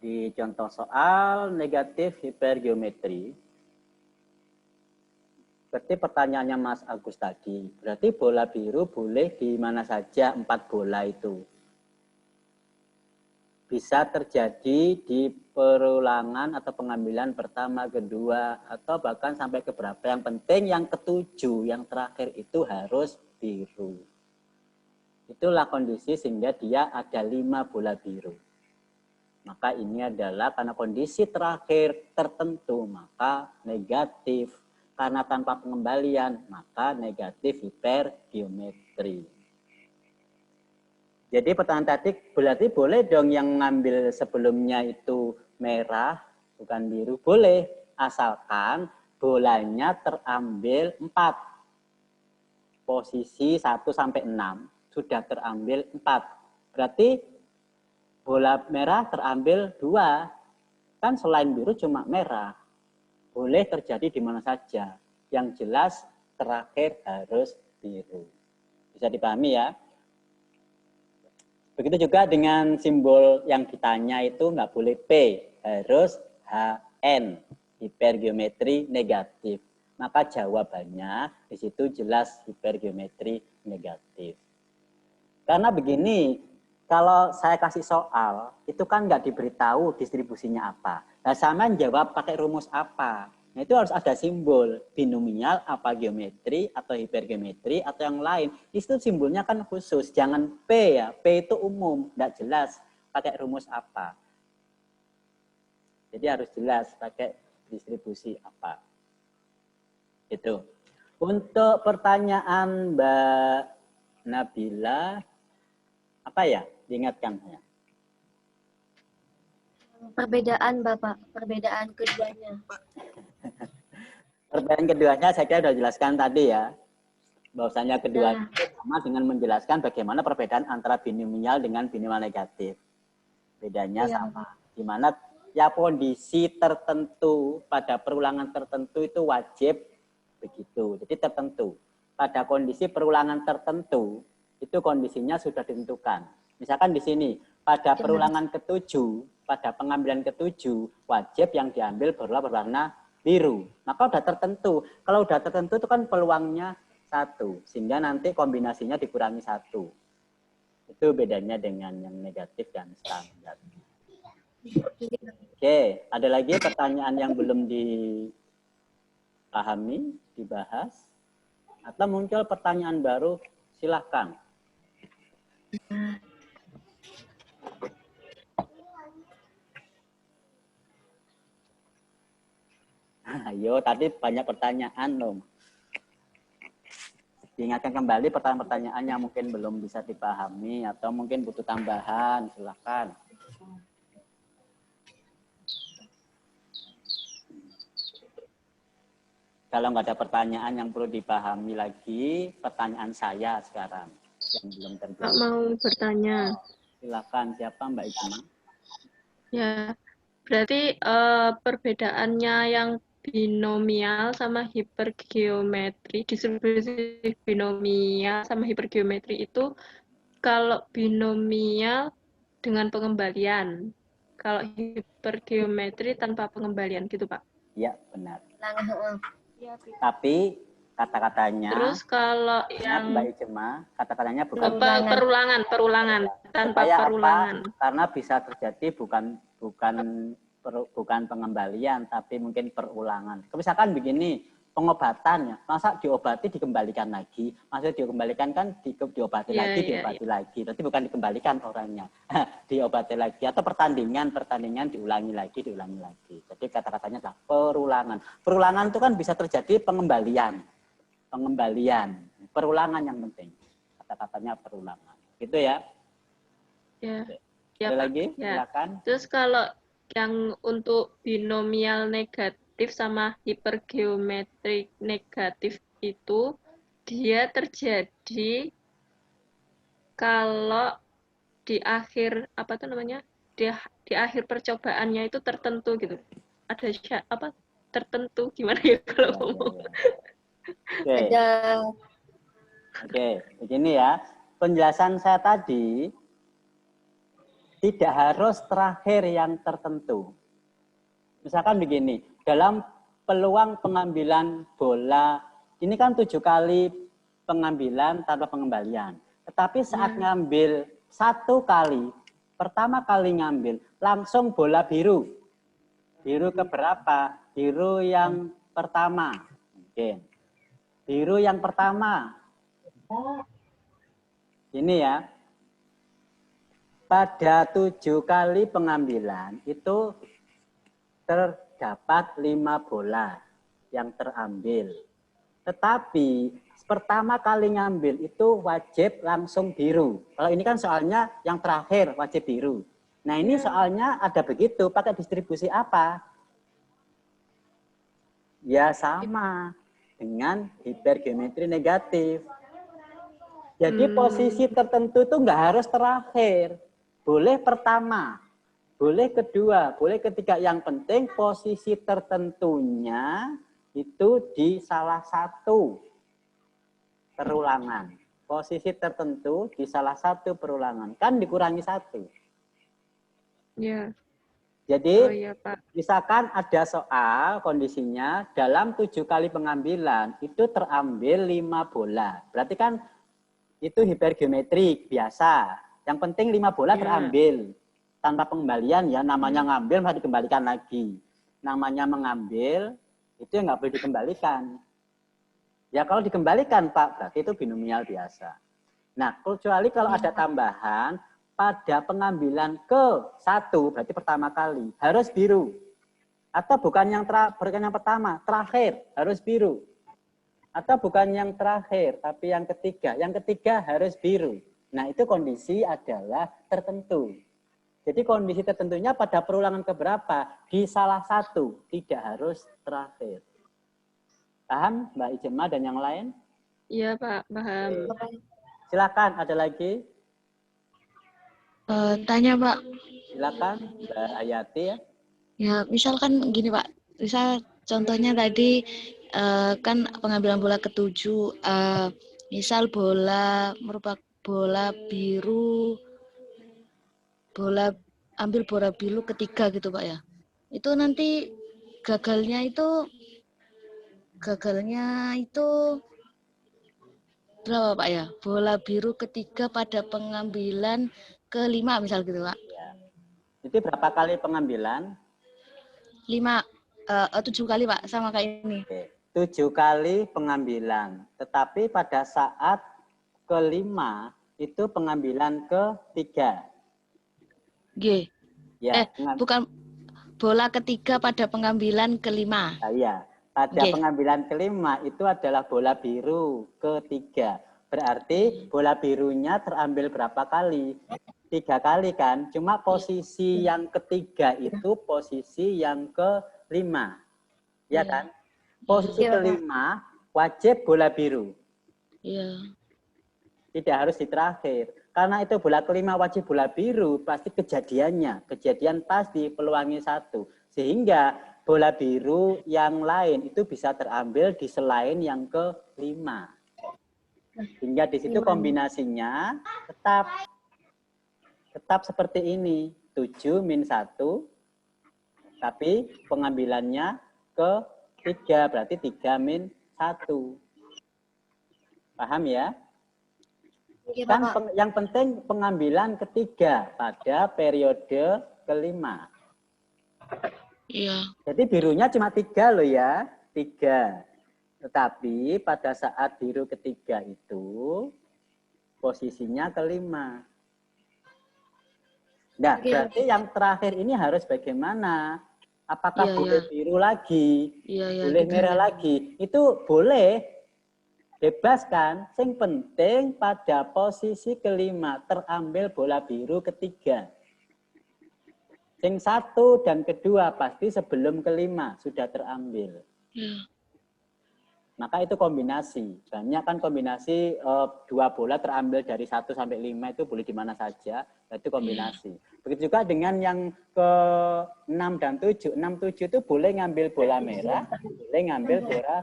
Di contoh soal negatif hipergeometri, seperti pertanyaannya Mas Agus tadi, berarti bola biru boleh di mana saja 4 bola itu. Bisa terjadi di perulangan atau pengambilan pertama, kedua, atau bahkan sampai ke berapa. Yang penting yang ketujuh, yang terakhir itu harus biru. Itulah kondisi sehingga dia ada 5 bola biru. Maka ini adalah karena kondisi terakhir tertentu, maka negatif. Karena tanpa pengembalian, maka negatif hipergeometri. Jadi pertanyaan tadi berarti boleh dong yang ngambil sebelumnya itu merah, bukan biru. Boleh, asalkan bolanya terambil 4. Posisi 1 sampai 6 sudah terambil 4. Berarti bola merah terambil 2. Kan selain biru cuma merah. Boleh terjadi di mana saja. Yang jelas terakhir harus biru. Bisa dipahami ya? Begitu juga dengan simbol yang ditanya itu nggak boleh P, harus HN, hipergeometri negatif. Maka jawabannya di situ jelas hipergeometri negatif. Karena begini, kalau saya kasih soal, itu kan nggak diberitahu distribusinya apa. Nah, sama jawab pakai rumus apa. Nah, itu harus ada simbol binomial, apa geometri, atau hipergeometri, atau yang lain. Itu simbolnya kan khusus, jangan P ya. P itu umum, nggak jelas pakai rumus apa. Jadi harus jelas pakai distribusi apa. Itu. Untuk pertanyaan Mbak Nabila, apa ya? Diingatkan ya. Perbedaan Bapak, perbedaan keduanya. Perbedaan keduanya saya kira sudah jelaskan tadi ya. Bahwasanya keduanya sama dengan menjelaskan bagaimana perbedaan antara binomial dengan binomial negatif. Bedanya sama. Di mana ya kondisi tertentu pada perulangan tertentu itu wajib begitu. Jadi tertentu. Pada kondisi perulangan tertentu itu kondisinya sudah ditentukan. Misalkan di sini pada perulangan ke-7, pada pengambilan ke-7 wajib yang diambil bola berwarna biru. Maka sudah tertentu. Kalau sudah tertentu itu kan peluangnya 1. Sehingga nanti kombinasinya dikurangi 1. Itu bedanya dengan yang negatif dan standar. Oke, ada lagi pertanyaan yang belum dipahami, dibahas? Atau muncul pertanyaan baru, silahkan. Ayo, tadi banyak pertanyaan dong. Diingatkan kembali pertanyaan-pertanyaan yang mungkin belum bisa dipahami atau mungkin butuh tambahan, silakan. Kalau nggak ada pertanyaan yang perlu dipahami lagi, pertanyaan saya sekarang yang belum terjawab. Pak mau bertanya. Silakan, siapa Mbak Ijma? Ya, berarti perbedaannya yang binomial sama hipergeometri, distribusi binomial sama hipergeometri itu kalau binomial dengan pengembalian, kalau hipergeometri tanpa pengembalian gitu Pak? Iya, benar. Tapi kata-katanya, terus kalau yang Mbak Ijma, kata-katanya bukan perulangan tanpa supaya perulangan. apa? Karena bisa terjadi bukan pengembalian, tapi mungkin perulangan. Misalkan begini, pengobatannya, masa diobati dikembalikan lagi, maksudnya dikembalikan kan diobati lagi, berarti bukan dikembalikan orangnya, diobati lagi, atau pertandingan diulangi lagi. Jadi kata-katanya adalah perulangan. Perulangan itu kan bisa terjadi pengembalian, perulangan yang penting, kata-katanya perulangan, gitu ya. Ya. Ada lagi? Ya. Silakan. Terus kalau yang untuk binomial negatif sama hipergeometrik negatif itu dia terjadi kalau di akhir di akhir percobaannya itu tertentu gitu. Ada tertentu gimana ya kalau ngomong? Oke, begini ya. Penjelasan saya tadi Tidak harus terakhir yang tertentu. Misalkan begini, dalam peluang pengambilan bola, ini kan 7 kali pengambilan tanpa pengembalian. Tetapi saat ngambil 1 kali, pertama kali ngambil, langsung bola biru. Biru keberapa? Biru yang pertama. Mungkin. Biru yang pertama. Ini ya. Pada 7 kali pengambilan itu terdapat 5 bola yang terambil. Tetapi pertama kali ngambil itu wajib langsung biru. Kalau ini kan soalnya yang terakhir wajib biru. Nah ini soalnya ada begitu, pakai distribusi apa? Ya sama dengan hipergeometri negatif. Jadi posisi tertentu itu nggak harus terakhir. Boleh pertama, boleh kedua, boleh ketiga. Yang penting posisi tertentunya itu di salah satu perulangan. Posisi tertentu di salah satu perulangan. Kan dikurangi 1. Ya. Jadi, Oh, iya, Pak. misalkan ada soal kondisinya dalam 7 kali pengambilan itu terambil 5 bola. Berarti kan itu hipergeometrik biasa. Yang penting 5 bola terambil tanpa pengembalian ya, namanya ngambil harus dikembalikan lagi. Namanya mengambil itu nggak boleh dikembalikan. Ya kalau dikembalikan Pak, berarti itu binomial biasa. Nah, kecuali kalau ada tambahan pada pengambilan ke-1, berarti pertama kali harus biru. Atau bukan yang pertama, terakhir harus biru. Atau bukan yang terakhir, tapi yang ketiga. Yang ketiga harus biru. Nah, itu kondisi adalah tertentu. Jadi kondisi tertentunya pada perulangan keberapa? Di salah satu, tidak harus terakhir. Paham Mbak Ijema dan yang lain? Iya, Pak, paham. Silakan, ada lagi? Tanya Pak. Silakan Mbak Ayati ya. Ya, misalkan gini Pak. Misal contohnya tadi kan pengambilan bola ke-7, misal bola merupakan bola biru, ambil bola biru ketiga gitu Pak ya. Itu nanti gagalnya itu berapa Pak ya? Bola biru ketiga pada pengambilan ke-5 misal gitu Pak. Ya. Itu berapa kali pengambilan? 7 kali Pak, sama kayak ini. Oke. 7 kali pengambilan. Tetapi pada saat ke-5 itu pengambilan ke-3. G. Ya, bukan bola ketiga pada pengambilan ke-5. Iya. Pada pengambilan ke-5 itu adalah bola biru ke-3. Berarti bola birunya terambil berapa kali? 3 kali kan? Cuma posisi yang ketiga itu posisi yang ke-5. Ya kan? Posisi ke-5 wajib bola biru. Iya. Tidak harus di terakhir. Karena itu bola ke-5 wajib bola biru, pasti kejadiannya. Kejadian pasti peluangnya 1. Sehingga bola biru yang lain itu bisa terambil di selain yang ke-5. Sehingga di situ kombinasinya tetap seperti ini. 7 min 1, tapi pengambilannya ke-3, berarti 3 min 1. Paham ya? Kan yang penting pengambilan ketiga pada periode ke-5. Iya. Jadi birunya cuma 3 loh ya, 3. Tetapi pada saat biru ketiga itu posisinya ke-5. Nah, berarti yang terakhir ini harus bagaimana? Apakah boleh biru lagi? Boleh merah lagi? Itu boleh. Bebas kan? Yang penting pada posisi ke-5 terambil bola biru ketiga. Yang 1 dan kedua pasti sebelum ke-5 sudah terambil. Maka itu kombinasi. Banyak kan kombinasi 2 bola terambil dari 1 sampai 5 itu boleh di mana saja. Itu kombinasi. Begitu juga dengan yang ke-6 dan 7. 6, 7 itu boleh ngambil bola merah, boleh ngambil bola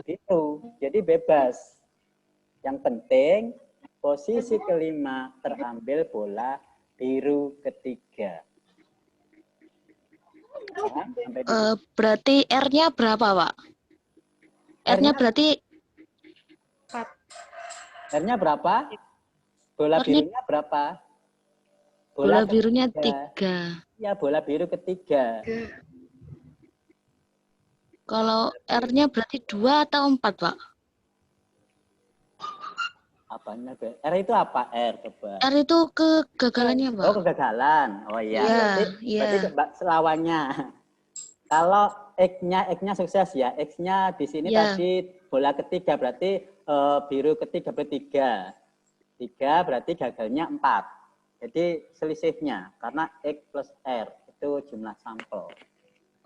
biru. Jadi bebas. Yang penting posisi ke-5 terambil bola biru ketiga. Nah, sampai di Berarti R-nya berapa, Pak? R-nya berarti R-nya berapa? Bola R-nya birunya berapa? bola birunya ketiga. 3. Ya, bola biru ketiga. Kalau R-nya berarti 2 atau 4, Pak? Apanya, Be? R itu apa? R, coba. R itu kegagalannya, Pak. Oh, kegagalan. Oh iya. Iya, Berarti selawannya. Kalau X-nya sukses ya. X-nya di sini tadi bola ketiga, berarti biru ketiga bertiga. 3 berarti gagalnya 4. Jadi selisihnya, karena X plus R itu jumlah sampel.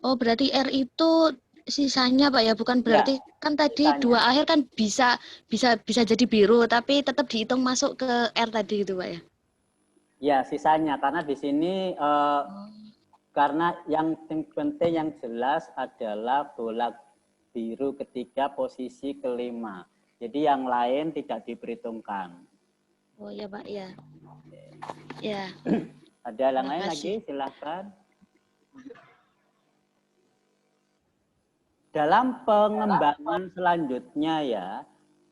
Oh, berarti R itu sisanya, Pak ya, bukan berarti kan tadi sisanya. 2 akhir kan bisa jadi biru, tapi tetap dihitung masuk ke R tadi gitu, Pak ya? Ya, sisanya karena di sini karena yang penting yang jelas adalah bola biru ketiga posisi kelima. Jadi yang lain tidak diperhitungkan. Oh ya, Pak, ya. Ya. Ada yang lain lagi? Silahkan. Dalam pengembangan selanjutnya ya,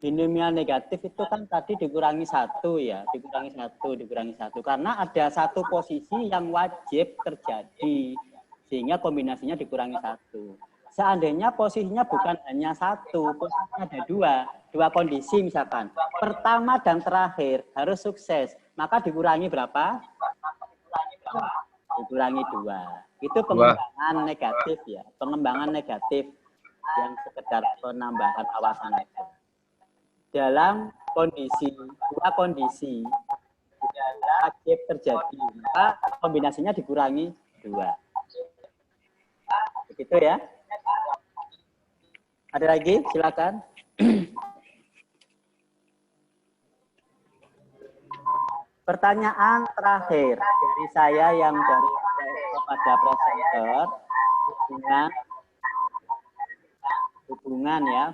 binomial negatif itu kan tadi dikurangi 1 ya, dikurangi satu. Karena ada satu posisi yang wajib terjadi, sehingga kombinasinya dikurangi 1. Seandainya posisinya bukan hanya 1, posisinya ada 2 kondisi misalkan. Pertama dan terakhir harus sukses, maka dikurangi berapa? Dikurangi 2. Itu pengembangan negatif ya, pengembangan negatif yang sekedar penambahan awasan aja. Dalam dua kondisi wajib terjadi, maka kombinasinya dikurangi 2. Begitu ya. Ada lagi? Silakan. Pertanyaan terakhir dari saya yang dari kepada presenter,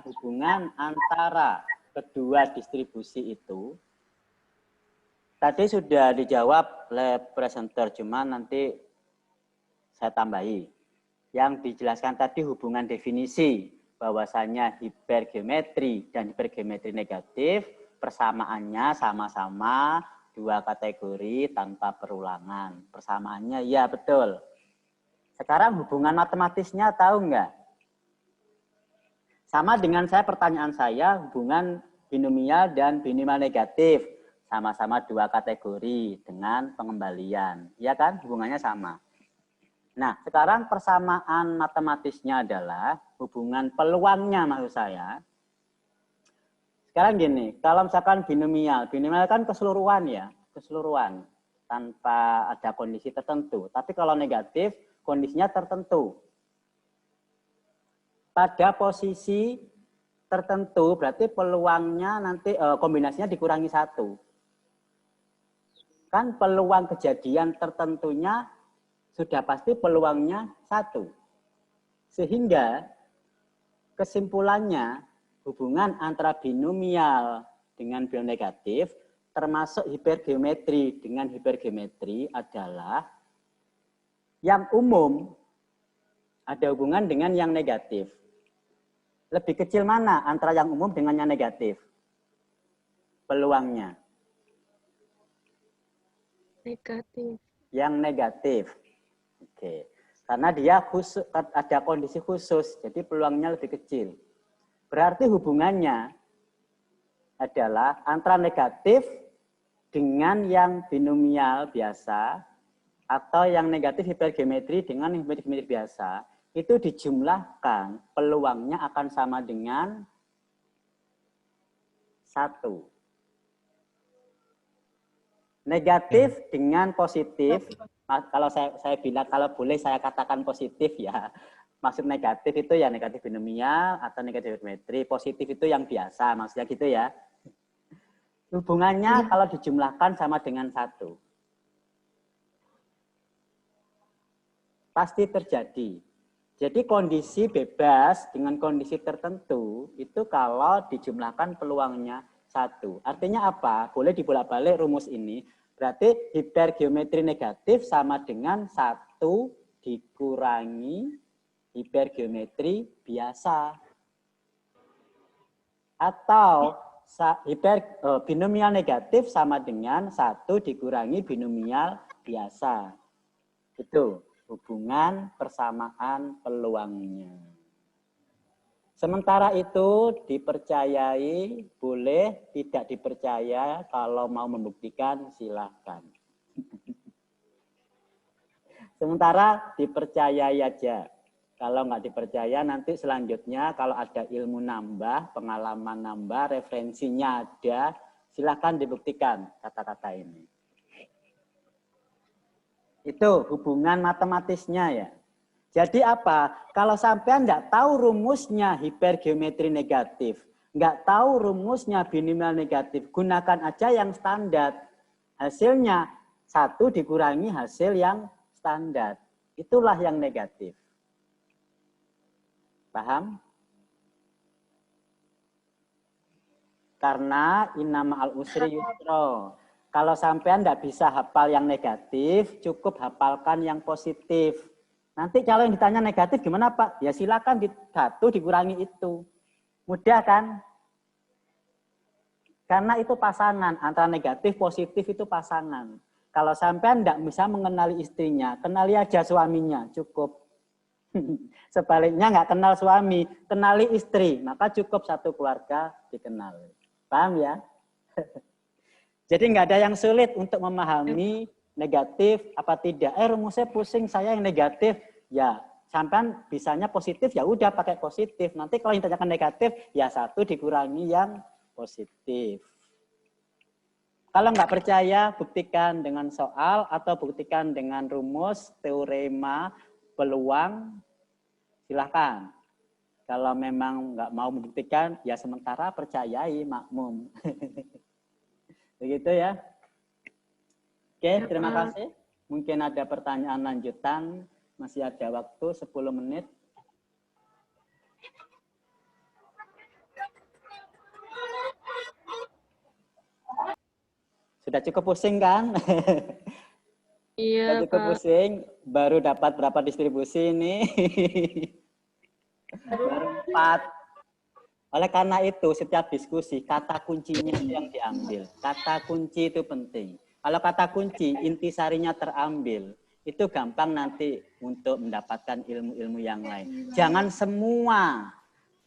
hubungan antara kedua distribusi itu tadi sudah dijawab oleh presenter, cuman nanti saya tambahi. Yang dijelaskan tadi hubungan definisi bahwasanya hipergeometri dan hipergeometri negatif persamaannya sama-sama 2 kategori tanpa perulangan. Persamaannya ya betul. Sekarang hubungan matematisnya tahu nggak? Sama dengan pertanyaan saya, hubungan binomial dan binomial negatif. Sama-sama 2 kategori dengan pengembalian. Ya kan? Hubungannya sama. Nah, sekarang persamaan matematisnya adalah hubungan peluangnya maksud saya. Sekarang gini, kalau misalkan binomial kan keseluruhan ya, keseluruhan. Tanpa ada kondisi tertentu. Tapi kalau negatif, kondisinya tertentu. Pada posisi tertentu berarti peluangnya nanti kombinasinya dikurangi 1. Kan peluang kejadian tertentunya sudah pasti peluangnya 1. Sehingga kesimpulannya hubungan antara binomial dengan binomial negatif termasuk hipergeometri dengan hipergeometri adalah yang umum ada hubungan dengan yang negatif. Lebih kecil mana antara yang umum dengan yang negatif? Peluangnya. Negatif. Yang negatif. Oke. Karena dia khusus, ada kondisi khusus, jadi peluangnya lebih kecil. Berarti hubungannya adalah antara negatif dengan yang binomial biasa atau yang negatif hipergeometri dengan hipergeometri biasa. Itu dijumlahkan, peluangnya akan sama dengan 1. Negatif dengan positif, kalau saya bilang, kalau boleh saya katakan positif ya, maksud negatif itu ya negatif binomial atau negatif hipergeometri, positif itu yang biasa, maksudnya gitu ya. Hubungannya kalau dijumlahkan sama dengan 1. Pasti terjadi. Jadi kondisi bebas dengan kondisi tertentu itu kalau dijumlahkan peluangnya 1. Artinya apa? Boleh dibolak-balik rumus ini. Berarti hipergeometri negatif sama dengan 1 dikurangi hipergeometri biasa. Atau binomial negatif sama dengan 1 dikurangi binomial biasa. Itu hubungan persamaan peluangnya. Sementara itu dipercayai, boleh, tidak dipercaya, kalau mau membuktikan silahkan. Sementara dipercayai aja. Kalau nggak dipercaya nanti selanjutnya kalau ada ilmu nambah, pengalaman nambah, referensinya ada, silahkan dibuktikan kata-kata ini. Itu hubungan matematisnya ya. Jadi apa? Kalau sampean nggak tahu rumusnya hipergeometri negatif, nggak tahu rumusnya binomial negatif, gunakan aja yang standar. Hasilnya 1 dikurangi hasil yang standar. Itulah yang negatif. Paham? Karena innama al-usri yusra. Kalau sampean nggak bisa hafal yang negatif, cukup hafalkan yang positif. Nanti kalau yang ditanya negatif gimana Pak? Ya silakan 1 dikurangi itu. Mudah kan? Karena itu pasangan. Antara negatif, positif itu pasangan. Kalau sampean tidak bisa mengenali istrinya, kenali aja suaminya. Cukup. Sebaliknya nggak kenal suami, kenali istri. Maka cukup 1 keluarga dikenal. Paham ya? Jadi nggak ada yang sulit untuk memahami negatif apa tidak. Rumusnya pusing, saya yang negatif. Ya, sampean bisanya positif, ya udah pakai positif. Nanti kalau yang ditanyakan negatif, ya 1 dikurangi yang positif. Kalau nggak percaya, buktikan dengan soal atau buktikan dengan rumus, teorema, peluang, silahkan. Kalau memang nggak mau membuktikan, ya sementara percayai, makmum. Begitu ya. Oke, terima kasih. Mungkin ada pertanyaan lanjutan. Masih ada waktu 10 menit. Sudah cukup pusing kan? Iya, Sudah cukup Pak. pusing. Baru dapat berapa distribusi ini? Baru 4. Oleh karena itu, setiap diskusi, kata kuncinya itu yang diambil. Kata kunci itu penting. Kalau kata kunci, intisarinya terambil, itu gampang nanti untuk mendapatkan ilmu-ilmu yang lain. Jangan semua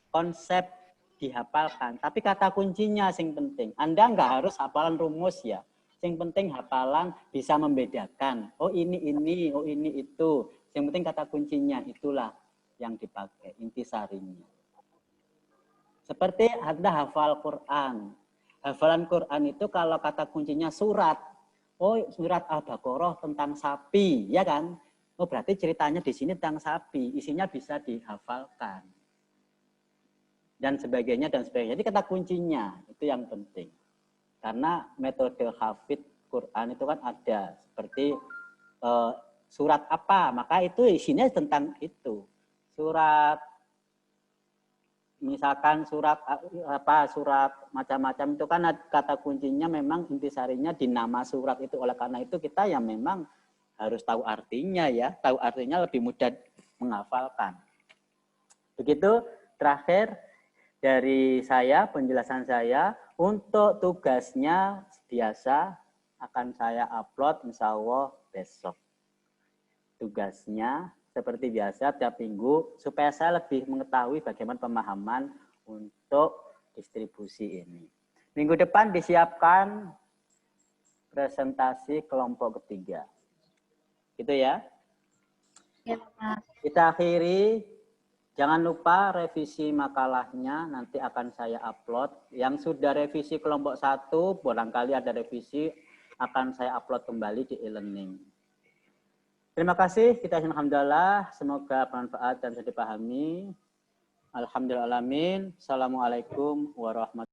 konsep dihafalkan, tapi kata kuncinya yang penting. Anda nggak harus hafalan rumus ya. Yang penting hafalan bisa membedakan. Oh ini, oh ini itu. Yang penting kata kuncinya, itulah yang dipakai, intisarinya. Seperti Anda hafal Quran. Hafalan Quran itu kalau kata kuncinya surat. Oh, surat Al-Baqarah tentang sapi, ya kan? Oh, berarti ceritanya di sini tentang sapi. Isinya bisa dihafalkan. Dan sebagainya, dan sebagainya. Jadi kata kuncinya, itu yang penting. Karena metode hafidz Quran itu kan ada. Seperti surat apa, maka itu isinya tentang itu. Surat misalkan surat macam-macam itu kan kata kuncinya memang intisarinya di nama surat itu. Oleh karena itu kita yang memang harus tahu artinya ya, tahu artinya lebih mudah menghafalkan. Begitu terakhir dari saya, penjelasan saya. Untuk tugasnya biasa akan saya upload insya Allah besok. Tugasnya seperti biasa tiap minggu supaya saya lebih mengetahui bagaimana pemahaman untuk distribusi ini. Minggu depan disiapkan presentasi kelompok ketiga. Gitu ya. Ya, Pak. Kita akhiri. Jangan lupa revisi makalahnya nanti akan saya upload. Yang sudah revisi kelompok 1, barangkali ada revisi akan saya upload kembali di e-learning. Terima kasih, kita alhamdulillah, semoga bermanfaat dan bisa dipahami. Alhamdulillah alamin. Assalamualaikum warahmatullahi wabarakatuh.